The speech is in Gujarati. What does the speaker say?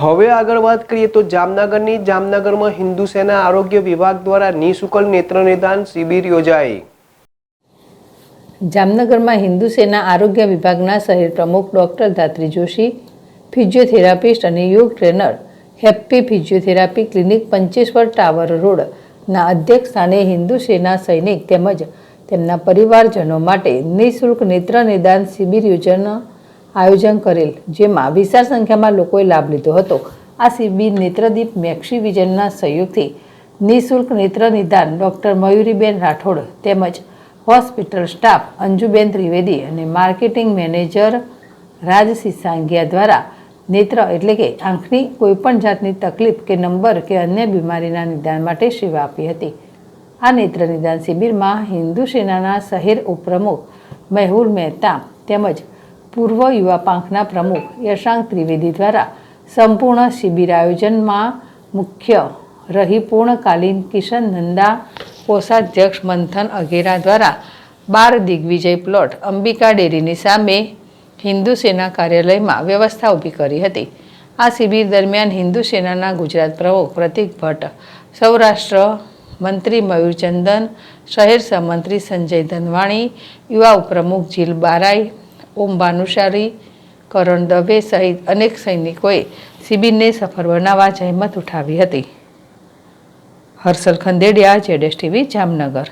હવે આગળ વાત કરીએ તો જામનગરમાં હિન્દુ સેના આરોગ્ય વિભાગ દ્વારા નિઃશુલ્ક નેત્ર નિદાન શિબિર યોજાઈ। જામનગરમાં હિન્દુ સેના આરોગ્ય વિભાગના શહેર પ્રમુખ ડોક્ટર ધાત્રી જોશી, ફિઝિયોથેરાપિસ્ટ અને યોગ trainer happy physiotherapy clinic Pancheshwar tower રોડના અધ્યક્ષ સ્થાને હિન્દુ સેના સૈનિક તેમજ તેમના પરિવારજનો માટે નિઃશુલ્ક નેત્ર નિદાન શિબિર આયોજન કરેલ, જેમાં વિશાળ સંખ્યામાં લોકોએ લાભ લીધો હતો। આ શિબિર નેત્રદીપ મેક્સી વિઝનના સહયોગથી નિઃશુલ્ક નેત્ર નિદાન ડોક્ટર મયુરીબેન રાઠોડ તેમજ હોસ્પિટલ સ્ટાફ અંજુબેન ત્રિવેદી અને માર્કેટિંગ મેનેજર રાજ સિસાંગિયા દ્વારા નેત્ર એટલે કે આંખની કોઈપણ જાતની તકલીફ કે નંબર કે અન્ય બીમારીના નિદાન માટે સેવા આપી હતી। આ નેત્ર નિદાન શિબિરમાં હિન્દુ સેનાના શહેર ઉપપ્રમુખ મેહુલ મહેતા તેમજ પૂર્વ યુવા પાંખના પ્રમુખ યશાંક ત્રિવેદી દ્વારા સંપૂર્ણ શિબિર આયોજનમાં મુખ્ય રહી પૂર્ણકાલીન કિશન નંદા, કોષાધ્યક્ષ મંથન અઘેરા દ્વારા 12 દિગ્વિજય પ્લોટ અંબિકા ડેરીની સામે હિન્દુ સેના કાર્યાલયમાં વ્યવસ્થા ઊભી કરી હતી। આ શિબિર દરમિયાન હિન્દુ સેનાના ગુજરાત પ્રમુખ પ્રતિક ભટ્ટ, સૌરાષ્ટ્ર મંત્રી મયુરચંદન, શહેર સહમંત્રી સંજય ધનવાણી, યુવા ઉપપ્રમુખ જીલ બારાઈ, ઓમ ભાનુશારી, કરણ દવે સહિત અનેક સૈનિકોએ શિબિરને સફળ બનાવવા જહેમત ઉઠાવી હતી। હર્ષલ ખંદેડિયા, જેડેશ ટીવી, જામનગર।